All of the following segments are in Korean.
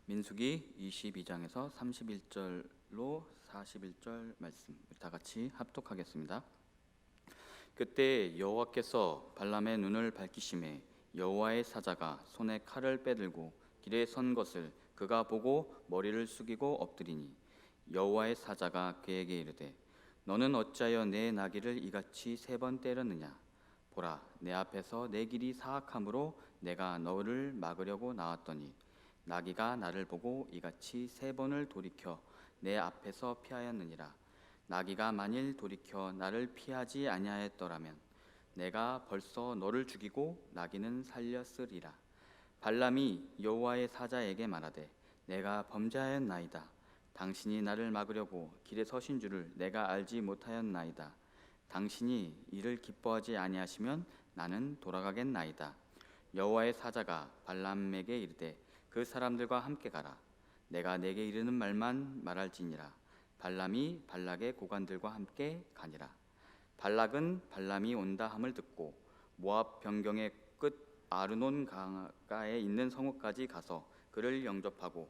민수기 22장에서 31절로 41절 말씀 다 같이 합독하겠습니다. 그때 여호와께서 발람의 눈을 밝히시매 여호와의 사자가 손에 칼을 빼들고 길에 선 것을 그가 보고 머리를 숙이고 엎드리니 여호와의 사자가 그에게 이르되 너는 어찌하여 내 나귀를 이같이 3번 때렸느냐? 보라, 내 앞에서 내 길이 사악함으로 내가 너를 막으려고 나왔더니 나귀가 나를 보고 이같이 3번을 돌이켜 내 앞에서 피하였느니라. 나귀가 만일 돌이켜 나를 피하지 아니하였더라면 내가 벌써 너를 죽이고 나귀는 살렸으리라. 발람이 여호와의 사자에게 말하되 내가 범죄하였나이다. 당신이 나를 막으려고 길에 서신 줄을 내가 알지 못하였나이다. 당신이 이를 기뻐하지 아니하시면 나는 돌아가겠나이다. 여호와의 사자가 발람에게 이르되 그 사람들과 함께 가라. 내가 내게 이르는 말만 말할지니라. 발람이 발락의 고관들과 함께 가니라. 발락은 발람이 온다 함을 듣고 모압 변경의 끝 아르논 강가에 있는 성읍까지 가서 그를 영접하고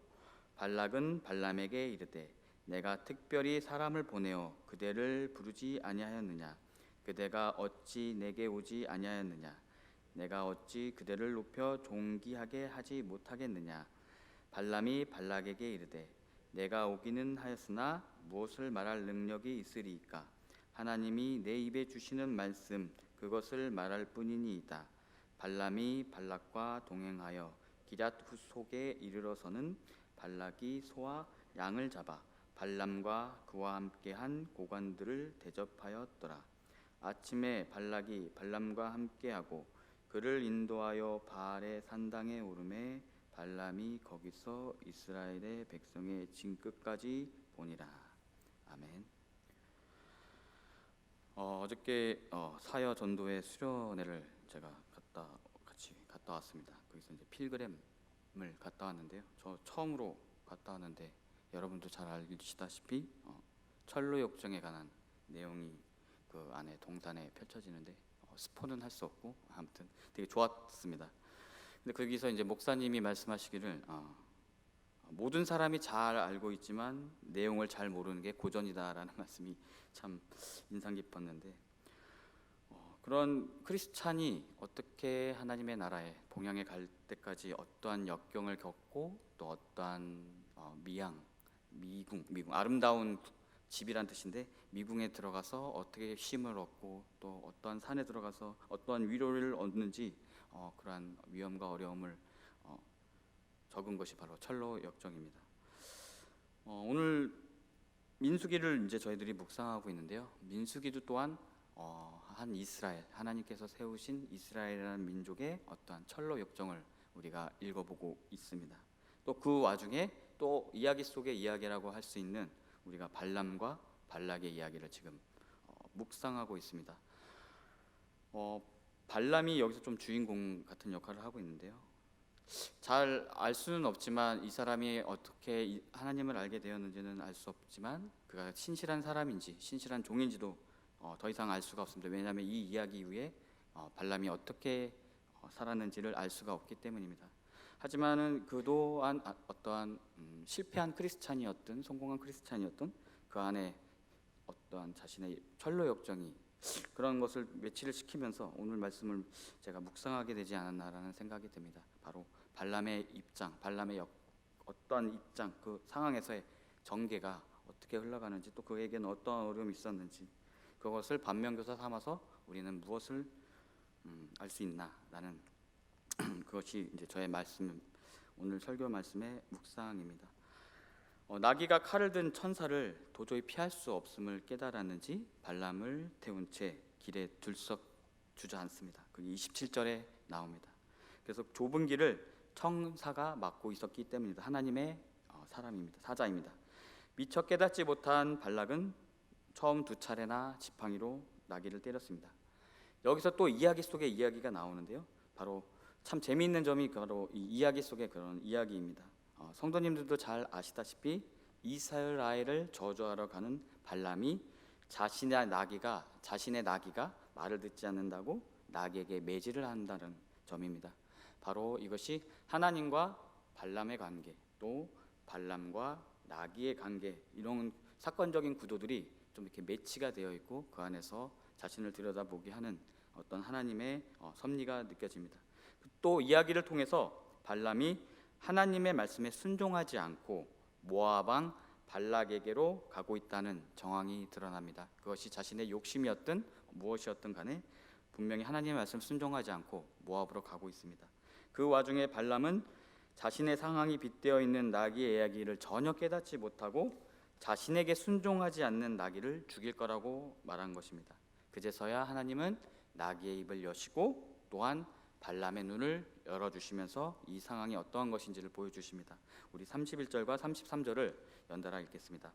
발락은 발람에게 이르되 내가 특별히 사람을 보내어 그대를 부르지 아니하였느냐? 그대가 어찌 내게 오지 아니하였느냐? 내가 어찌 그대를 높여 존귀하게 하지 못하겠느냐? 발람이 발락에게 이르되 내가 오기는 하였으나 무엇을 말할 능력이 있으리이까? 하나님이 내 입에 주시는 말씀 그것을 말할 뿐이니이다. 발람이 발락과 동행하여 기럇 후속에 이르러서는 발락이 소와 양을 잡아 발람과 그와 함께한 고관들을 대접하였더라. 아침에 발락이 발람과 함께하고 그를 인도하여 바알의 산당에 오르매 발람이 거기서 이스라엘의 백성의 진끝까지 보니라. 아멘. 어저께 사여 전도회 수련회를 제가 같이 갔다 왔습니다. 거기서 이제 필그램을 갔다 왔는데요. 저 처음으로 갔다 왔는데 여러분도 잘 알시다시피 철로 역정에 관한 내용이 그 안에 동산에 펼쳐지는데 스포는 할 수 없고 아무튼 되게 좋았습니다. 근데 거기서 이제 목사님이 말씀하시기를 모든 사람이 잘 알고 있지만 내용을 잘 모르는 게 고전이다라는 말씀이 참 인상 깊었는데 그런 크리스찬이 어떻게 하나님의 나라에 봉양에 갈 때까지 어떠한 역경을 겪고 또 어떠한 미궁 아름다운 집이란 뜻인데 미궁에 들어가서 어떻게 쉼을 얻고 또 어떠한 산에 들어가서 어떠한 위로를 얻는지 그러한 위험과 어려움을 적은 것이 바로 철로 역정입니다. 오늘 민수기를 이제 저희들이 묵상하고 있는데요. 민수기도 또한 한 이스라엘 하나님께서 세우신 이스라엘이라는 민족의 어떠한 철로 역정을 우리가 읽어보고 있습니다. 또 그 와중에 또 이야기 속의 이야기라고 할 수 있는 우리가 발람과 발락의 이야기를 지금 묵상하고 있습니다. 발람이 여기서 좀 주인공 같은 역할을 하고 있는데요. 잘 알 수는 없지만 이 사람이 어떻게 하나님을 알게 되었는지는 알 수 없지만 그가 신실한 사람인지 신실한 종인지도 더 이상 알 수가 없습니다. 왜냐하면 이 이야기 이후에 발람이 어떻게 살았는지를 알 수가 없기 때문입니다. 하지만은 그 또한 어떠한 실패한 크리스찬이었든 성공한 크리스찬이었든 그 안에 어떠한 자신의 철로 역정이 그런 것을 매치를 시키면서 오늘 말씀을 제가 묵상하게 되지 않았나라는 생각이 듭니다. 바로 발람의 입장, 발람의 어떠한 입장, 그 상황에서의 전개가 어떻게 흘러가는지 또 그에게는 어떠한 어려움이 있었는지 그것을 반면교사 삼아서 우리는 무엇을 알 수 있나라는 그것이 이제 저의 말씀, 오늘 설교 말씀의 묵상입니다. 나귀가 칼을 든 천사를 도저히 피할 수 없음을 깨달았는지 발람을 태운 채 길에 들썩 주저앉습니다. 그 27절에 나옵니다. 그래서 좁은 길을 천사가 막고 있었기 때문입니다. 하나님의 사람입니다. 사자입니다. 미처 깨닫지 못한 발락은 처음 2차례나 지팡이로 나귀를 때렸습니다. 여기서 또 이야기 속의 이야기가 나오는데요. 바로 참 재미있는 점이 바로 이 이야기 속의 그런 이야기입니다. 성도님들도 잘 아시다시피 이스라엘을 저주하러 가는 발람이 자신의 나귀가 말을 듣지 않는다고 나귀에게 매질을 한다는 점입니다. 바로 이것이 하나님과 발람의 관계, 또 발람과 나귀의 관계, 이런 사건적인 구도들이 좀 이렇게 매치가 되어 있고 그 안에서 자신을 들여다보게 하는 어떤 하나님의 섭리가 느껴집니다. 또 이야기를 통해서 발람이 하나님의 말씀에 순종하지 않고 모압 왕 발락에게로 가고 있다는 정황이 드러납니다. 그것이 자신의 욕심이었든 무엇이었든 간에 분명히 하나님의 말씀 순종하지 않고 모압으로 가고 있습니다. 그 와중에 발람은 자신의 상황이 빗대어 있는 나귀의 이야기를 전혀 깨닫지 못하고 자신에게 순종하지 않는 나귀를 죽일 거라고 말한 것입니다. 그제서야 하나님은 나귀의 입을 여시고 또한 발람의 눈을 열어주시면서 이 상황이 어떠한 것인지를 보여주십니다. 우리 31절과 33절을 연달아 읽겠습니다.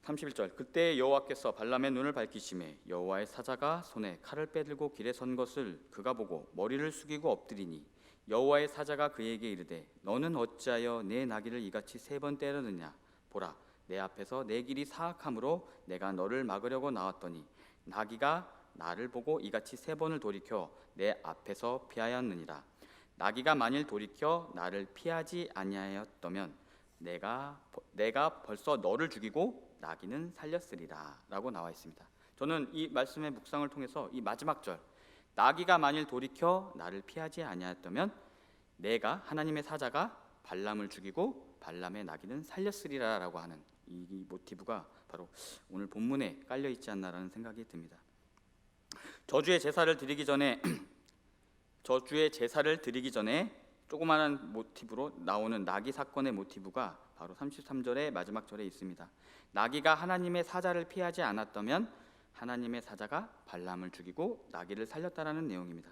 31절, 그때 여호와께서 발람의 눈을 밝히시매 여호와의 사자가 손에 칼을 빼들고 길에 선 것을 그가 보고 머리를 숙이고 엎드리니 여호와의 사자가 그에게 이르되 너는 어찌하여 내 나귀를 이같이 3번 때렸느냐. 보라, 내 앞에서 내 길이 사악함으로 내가 너를 막으려고 나왔더니 나귀가 나를 보고 이같이 3번을 돌이켜 내 앞에서 피하였느니라. 나귀가 만일 돌이켜 나를 피하지 아니하였다면 내가 벌써 너를 죽이고 나귀는 살렸으리라 라고 나와 있습니다. 저는 이 말씀의 묵상을 통해서 이 마지막 절, 나귀가 만일 돌이켜 나를 피하지 아니하였다면 내가, 하나님의 사자가 발람을 죽이고 발람의 나귀는 살렸으리라 라고 하는 이 모티브가 바로 오늘 본문에 깔려 있지 않나라는 생각이 듭니다. 저주의 제사를 드리기 전에 조그마한 모티브로 나오는 나귀 사건의 모티브가 바로 33절의 마지막 절에 있습니다. 나귀가 하나님의 사자를 피하지 않았다면 하나님의 사자가 발람을 죽이고 나귀를 살렸다라는 내용입니다.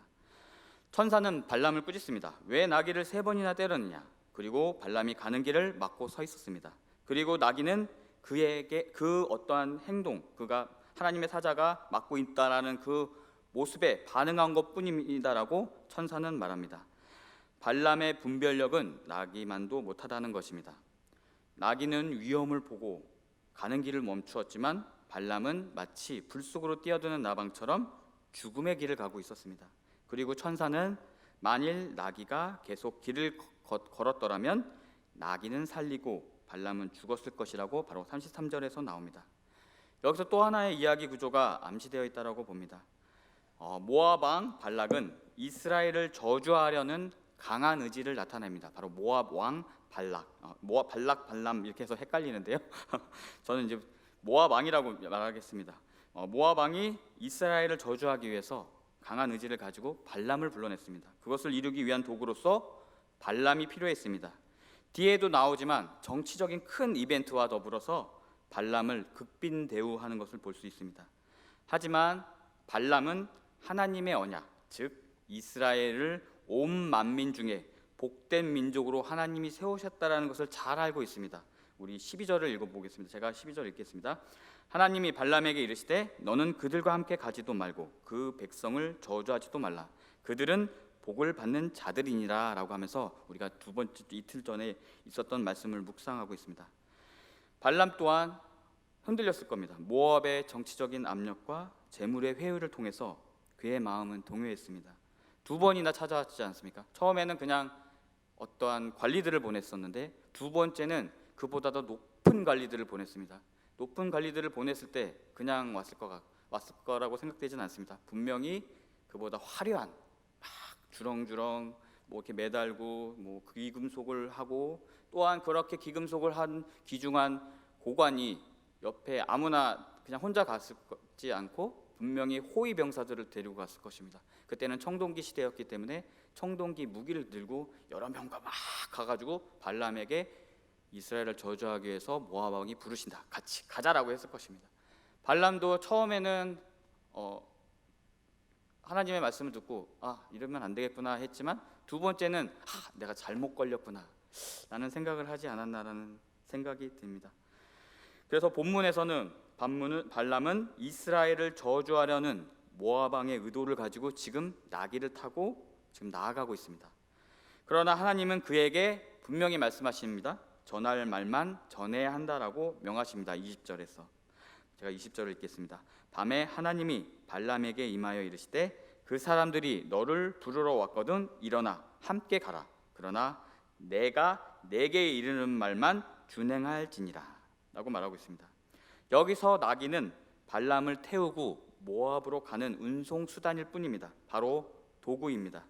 천사는 발람을 꾸짖습니다. 왜 나귀를 3번이나 때렸느냐. 그리고 발람이 가는 길을 막고 서 있었습니다. 그리고 나귀는 그에게 그 어떠한 행동, 그가 하나님의 사자가 막고 있다라는 그 모습에 반응한 것뿐입니다라고 천사는 말합니다. 발람의 분별력은 나귀만도 못하다는 것입니다. 나귀는 위험을 보고 가는 길을 멈추었지만 발람은 마치 불 속으로 뛰어드는 나방처럼 죽음의 길을 가고 있었습니다. 그리고 천사는 만일 나귀가 계속 길을 걸었더라면 나귀는 살리고 발람은 죽었을 것이라고 바로 33절에서 나옵니다. 여기서 또 하나의 이야기 구조가 암시되어 있다고 봅니다. 모압 왕 발락은 이스라엘을 저주하려는 강한 의지를 나타냅니다. 바로 모압 왕 발락, 모압 발락 발람 이렇게 해서 헷갈리는데요. 저는 이제 모압 왕이라고 말하겠습니다. 모압 왕이 이스라엘을 저주하기 위해서 강한 의지를 가지고 발람을 불러냈습니다. 그것을 이루기 위한 도구로서 발람이 필요했습니다. 뒤에도 나오지만 정치적인 큰 이벤트와 더불어서 발람을 극빈 대우하는 것을 볼 수 있습니다. 하지만 발람은 하나님의 언약, 즉 이스라엘을 온 만민 중에 복된 민족으로 하나님이 세우셨다라는 것을 잘 알고 있습니다. 우리 12절을 읽어보겠습니다. 제가 12절 읽겠습니다. 하나님이 발람에게 이르시되 너는 그들과 함께 가지도 말고 그 백성을 저주하지도 말라. 그들은 복을 받는 자들이니라 라고 하면서 우리가 두 번째 이틀 전에 있었던 말씀을 묵상하고 있습니다. 발람 또한 흔들렸을 겁니다. 모압의 정치적인 압력과 재물의 회유를 통해서 그의 마음은 동요했습니다. 2번이나 찾아왔지 않습니까? 처음에는 그냥 어떠한 관리들을 보냈었는데 두 번째는 그보다 더 높은 관리들을 보냈습니다. 높은 관리들을 보냈을 때 그냥 왔을 거라고 생각되지는 않습니다. 분명히 그보다 화려한 막 주렁주렁 이렇게 매달고 귀금속을 하고 또한 그렇게 귀금속을 한 귀중한 고관이 옆에 아무나 그냥 혼자 갔지 않고 분명히 호위 병사들을 데리고 갔을 것입니다. 그때는 청동기 시대였기 때문에 청동기 무기를 들고 여러 명과 막 가가지고 발람에게 이스라엘을 저주하기 위해서 모압 왕이 부르신다, 같이 가자라고 했을 것입니다. 발람도 처음에는 하나님의 말씀을 듣고 이러면 안 되겠구나 했지만 두 번째는 내가 잘못 걸렸구나 라는 생각을 하지 않았나라는 생각이 듭니다. 그래서 본문에서는 발람은 이스라엘을 저주하려는 모압 왕의 의도를 가지고 지금 나귀를 타고 지금 나아가고 있습니다. 그러나 하나님은 그에게 분명히 말씀하십니다. 전할 말만 전해야 한다라고 명하십니다. 20절에서 제가 20절을 읽겠습니다. 밤에 하나님이 발람에게 임하여 이르시되 그 사람들이 너를 부르러 왔거든 일어나 함께 가라. 그러나 내가 내게 이르는 말만 준행할지니라 라고 말하고 있습니다. 여기서 나귀는 발람을 태우고 모압으로 가는 운송 수단일 뿐입니다. 바로 도구입니다.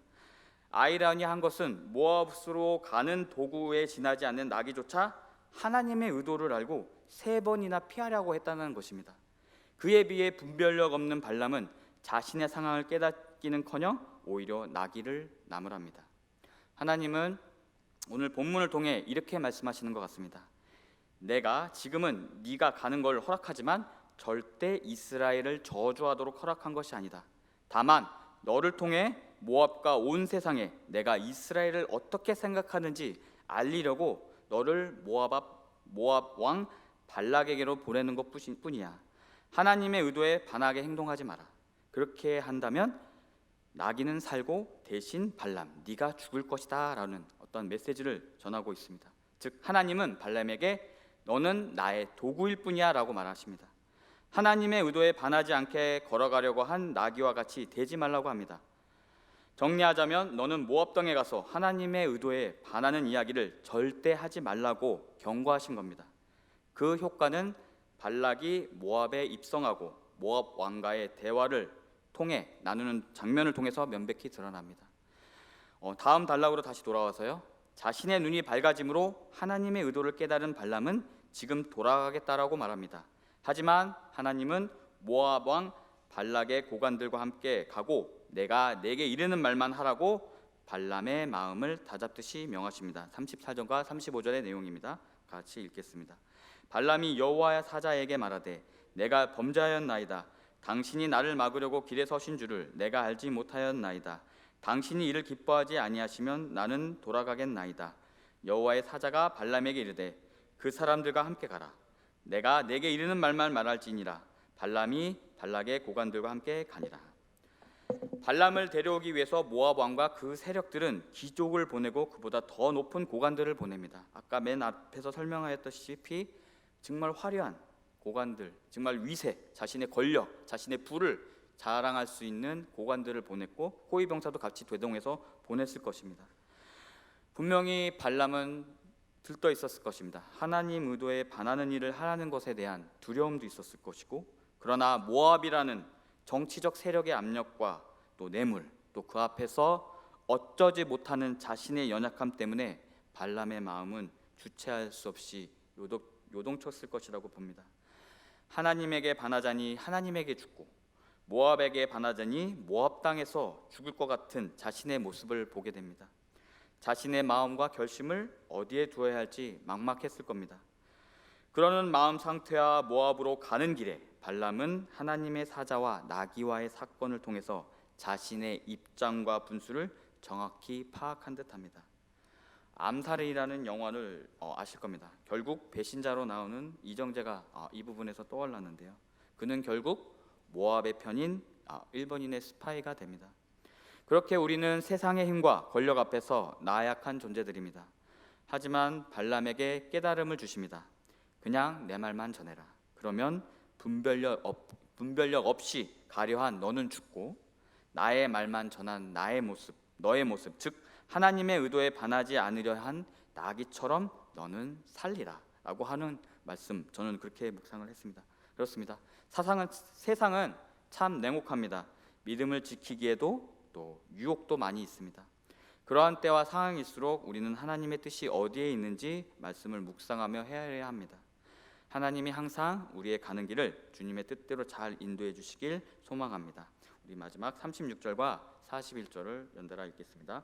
아이러니한 것은 모압으로 가는 도구에 지나지 않는 나귀조차 하나님의 의도를 알고 3번이나 피하려고 했다는 것입니다. 그에 비해 분별력 없는 발람은 자신의 상황을 깨닫기는커녕 오히려 나귀를 나무랍니다. 하나님은 오늘 본문을 통해 이렇게 말씀하시는 것 같습니다. 내가 지금은 네가 가는 걸 허락하지만 절대 이스라엘을 저주하도록 허락한 것이 아니다. 다만 너를 통해 모압과 온 세상에 내가 이스라엘을 어떻게 생각하는지 알리려고 너를 모압 왕 발락에게로 보내는 것뿐이야. 하나님의 의도에 반하게 행동하지 마라. 그렇게 한다면 나귀는 살고 대신 발람, 네가 죽을 것이다 라는 어떤 메시지를 전하고 있습니다. 즉 하나님은 발람에게 너는 나의 도구일 뿐이야 라고 말하십니다. 하나님의 의도에 반하지 않게 걸어가려고 한 나귀와 같이 되지 말라고 합니다. 정리하자면 너는 모압 땅에 가서 하나님의 의도에 반하는 이야기를 절대 하지 말라고 경고하신 겁니다. 그 효과는 발락이 모압에 입성하고 모압 왕과의 대화를 통해 나누는 장면을 통해서 명백히 드러납니다. 다음 단락으로 다시 돌아와서요. 자신의 눈이 밝아짐으로 하나님의 의도를 깨달은 발람은 지금 돌아가겠다라고 말합니다. 하지만 하나님은 모압 왕 발락의 고관들과 함께 가고 내가 내게 이르는 말만 하라고 발람의 마음을 다잡듯이 명하십니다. 34절과 35절의 내용입니다. 같이 읽겠습니다. 발람이 여호와의 사자에게 말하되 내가 범죄하였나이다. 당신이 나를 막으려고 길에 서신 줄을 내가 알지 못하였나이다. 당신이 이를 기뻐하지 아니하시면 나는 돌아가겠나이다. 여호와의 사자가 발람에게 이르되 그 사람들과 함께 가라. 내가 내게 이르는 말만 말할지니라. 발람이 발락의 고관들과 함께 가니라. 발람을 데려오기 위해서 모압 왕과 그 세력들은 귀족을 보내고 그보다 더 높은 고관들을 보냅니다. 아까 맨 앞에서 설명하였다시피 정말 화려한 고관들, 정말 위세, 자신의 권력, 자신의 부를 자랑할 수 있는 고관들을 보냈고 호위병사도 같이 대동해서 보냈을 것입니다. 분명히 발람은 들떠 있었을 것입니다. 하나님 의도에 반하는 일을 하라는 것에 대한 두려움도 있었을 것이고, 그러나 모압이라는 정치적 세력의 압력과 또 뇌물, 또 그 앞에서 어쩌지 못하는 자신의 연약함 때문에 발람의 마음은 주체할 수 없이 요동쳤을 것이라고 봅니다. 하나님에게 반하자니 하나님에게 죽고 모압에게 반하자니 모압 땅에서 죽을 것 같은 자신의 모습을 보게 됩니다. 자신의 마음과 결심을 어디에 두어야 할지 막막했을 겁니다. 그러는 마음 상태와 모압으로 가는 길에 발람은 하나님의 사자와 나귀와의 사건을 통해서 자신의 입장과 분수를 정확히 파악한 듯합니다. 암살이라는 영화를 아실 겁니다. 결국 배신자로 나오는 이정재가 이 부분에서 떠올랐는데요. 그는 결국 모압의 편인 일본인의 스파이가 됩니다. 그렇게 우리는 세상의 힘과 권력 앞에서 나약한 존재들입니다. 하지만 발람에게 깨달음을 주십니다. 그냥 내 말만 전해라. 그러면 분별력 없이 가려한 너는 죽고 나의 말만 전한 나의 모습, 너의 모습, 즉 하나님의 의도에 반하지 않으려 한 나귀처럼 너는 살리라 라고 하는 말씀, 저는 그렇게 묵상을 했습니다. 그렇습니다. 세상은 참 냉혹합니다. 믿음을 지키기에도 또 유혹도 많이 있습니다. 그러한 때와 상황일수록 우리는 하나님의 뜻이 어디에 있는지 말씀을 묵상하며 헤아려야 합니다. 하나님이 항상 우리의 가는 길을 주님의 뜻대로 잘 인도해 주시길 소망합니다. 우리 마지막 36절과 41절을 연달아 읽겠습니다.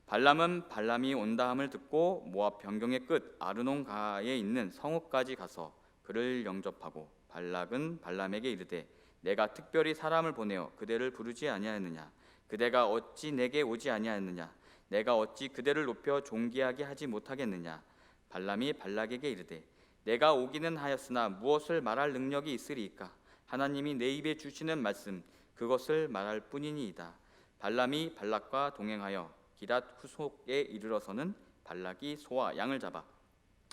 발람은 발람이 온다함을 듣고 모압 변경의 끝 아르논가에 있는 성읍까지 가서 그를 영접하고 발락은 발람에게 이르되 내가 특별히 사람을 보내어 그대를 부르지 아니하였느냐? 그대가 어찌 내게 오지 아니하였느냐? 내가 어찌 그대를 높여 존귀하게 하지 못하겠느냐? 발람이 발락에게 이르되 내가 오기는 하였으나 무엇을 말할 능력이 있으리이까? 하나님이 내 입에 주시는 말씀 그것을 말할 뿐이니이다. 발람이 발락과 동행하여 기랏 후속에 이르러서는 발락이 소와 양을 잡아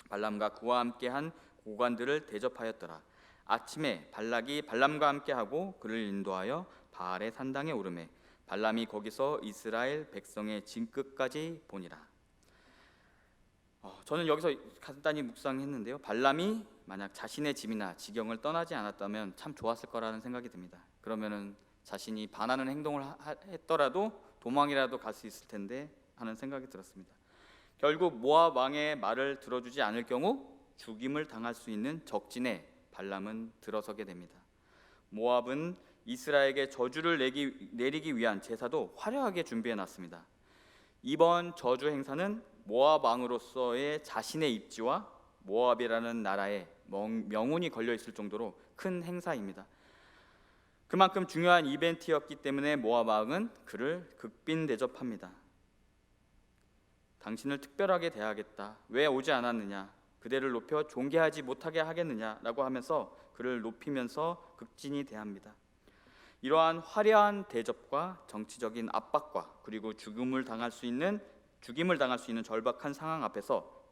발람과 그와 함께한 고관들을 대접하였더라. 아침에 발락이 발람과 함께하고 그를 인도하여 바알의 산당에 오르매 발람이 거기서 이스라엘 백성의 진끝까지 보니라. 저는 여기서 간단히 묵상했는데요. 발람이 만약 자신의 집이나 지경을 떠나지 않았다면 참 좋았을 거라는 생각이 듭니다. 그러면은 자신이 반하는 행동을 했더라도 도망이라도 갈 수 있을 텐데 하는 생각이 들었습니다. 결국 모압 왕의 말을 들어주지 않을 경우 죽임을 당할 수 있는 적진에 발람은 들어서게 됩니다. 모압은 이스라엘에게 저주를 내리기 위한 제사도 화려하게 준비해 놨습니다. 이번 저주 행사는 모압 왕으로서의 자신의 입지와 모압이라는 나라의 명운이 걸려 있을 정도로 큰 행사입니다. 그만큼 중요한 이벤트였기 때문에 모압 왕은 그를 극빈 대접합니다. 당신을 특별하게 대하겠다. 왜 오지 않았느냐? 그대를 높여 존귀하지 못하게 하겠느냐라고 하면서 그를 높이면서 극진히 대합니다. 이러한 화려한 대접과 정치적인 압박과 그리고 죽임을 당할 수 있는 절박한 상황 앞에서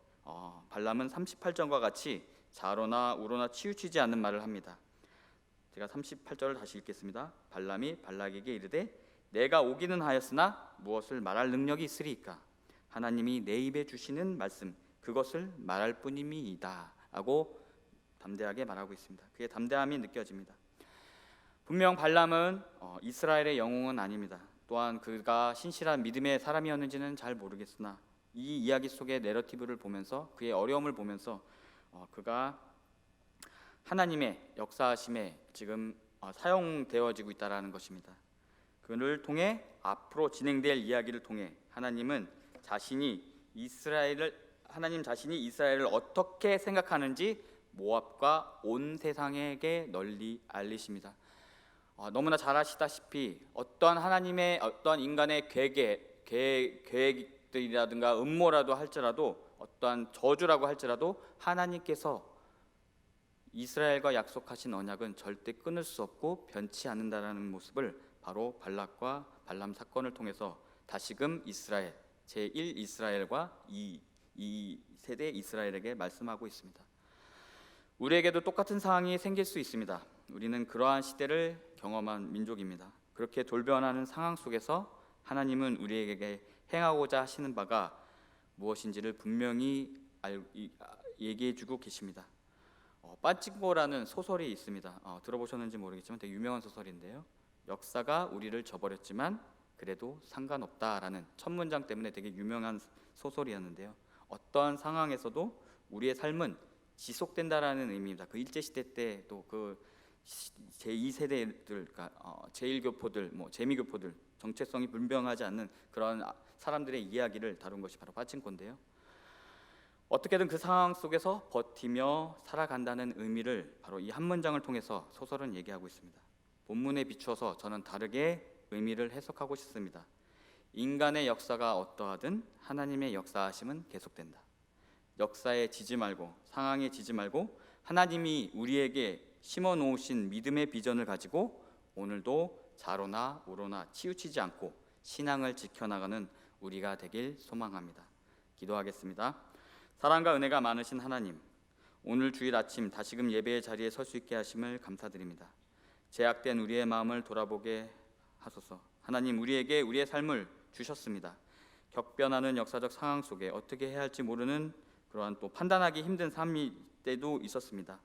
발람은 38절과 같이 좌로나 우로나 치우치지 않는 말을 합니다. 제가 38절을 다시 읽겠습니다. 발람이 발락에게 이르되 내가 오기는 하였으나 무엇을 말할 능력이 있으리이까? 하나님이 내 입에 주시는 말씀 그것을 말할 뿐임이이다 하고 담대하게 말하고 있습니다. 그의 담대함이 느껴집니다. 분명 발람은 이스라엘의 영웅은 아닙니다. 또한 그가 신실한 믿음의 사람이었는지는 잘 모르겠으나 이 이야기 속의 내러티브를 보면서 그의 어려움을 보면서 그가 하나님의 역사하심에 지금 사용되어지고 있다라는 것입니다. 그를 통해 앞으로 진행될 이야기를 통해 하나님 자신이 이스라엘을 어떻게 생각하는지 모압과 온 세상에게 널리 알리십니다. 너무나 잘 아시다시피 어떤 인간의 계획들이라든가 음모라도 할지라도 어떠한 저주라고 할지라도 하나님께서 이스라엘과 약속하신 언약은 절대 끊을 수 없고 변치 않는다라는 모습을 바로 발락과 발람 사건을 통해서 다시금 이스라엘 제1 이스라엘과 2 세대 이스라엘에게 말씀하고 있습니다. 우리에게도 똑같은 상황이 생길 수 있습니다. 우리는 그러한 시대를 경험한 민족입니다. 그렇게 돌변하는 상황 속에서 하나님은 우리에게 행하고자 하시는 바가 무엇인지를 분명히 얘기해주고 계십니다. 빠찡코라는 소설이 있습니다. 들어보셨는지 모르겠지만 되게 유명한 소설인데요. 역사가 우리를 저버렸지만 그래도 상관없다라는 첫 문장 때문에 되게 유명한 소설이었는데요. 어떠한 상황에서도 우리의 삶은 지속된다라는 의미입니다. 그 일제시대 때 또 그 제2세대들, 그러니까 제1교포들, 재미교포들, 정체성이 분명하지 않는 그런 사람들의 이야기를 다룬 것이 바로 빠찡코인데요. 어떻게든 그 상황 속에서 버티며 살아간다는 의미를 바로 이 한 문장을 통해서 소설은 얘기하고 있습니다. 본문에 비추어서 저는 다르게 의미를 해석하고 싶습니다. 인간의 역사가 어떠하든 하나님의 역사하심은 계속된다. 역사에 지지 말고 상황에 지지 말고 하나님이 우리에게 심어 놓으신 믿음의 비전을 가지고 오늘도 좌로나 우로나 치우치지 않고 신앙을 지켜나가는 우리가 되길 소망합니다. 기도하겠습니다. 사랑과 은혜가 많으신 하나님, 오늘 주일 아침 다시금 예배의 자리에 설 수 있게 하심을 감사드립니다. 제약된 우리의 마음을 돌아보게 하소서. 하나님, 우리에게 우리의 삶을 주셨습니다. 격변하는 역사적 상황 속에 어떻게 해야 할지 모르는 그러한 또 판단하기 힘든 삶일 때도 있었습니다.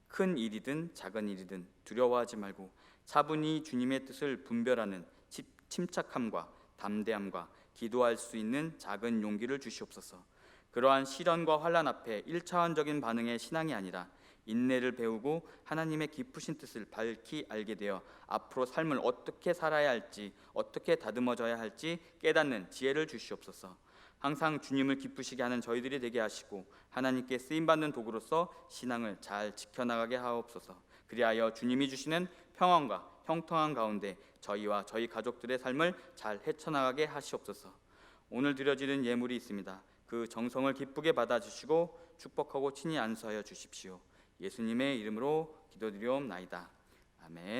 큰 일이든 작은 일이든 두려워하지 말고 차분히 주님의 뜻을 분별하는 침착함과 담대함과 기도할 수 있는 작은 용기를 주시옵소서. 그러한 시련과 환난 앞에 1차원적인 반응의 신앙이 아니라 인내를 배우고 하나님의 깊으신 뜻을 밝히 알게 되어 앞으로 삶을 어떻게 살아야 할지, 어떻게 다듬어져야 할지 깨닫는 지혜를 주시옵소서. 항상 주님을 기쁘시게 하는 저희들이 되게 하시고 하나님께 쓰임받는 도구로서 신앙을 잘 지켜나가게 하옵소서. 그리하여 주님이 주시는 평안과 형통한 가운데 저희와 저희 가족들의 삶을 잘 헤쳐나가게 하시옵소서. 오늘 드려지는 예물이 있습니다. 그 정성을 기쁘게 받아주시고 축복하고 친히 안수하여 주십시오. 예수님의 이름으로 기도드리옵나이다. 아멘.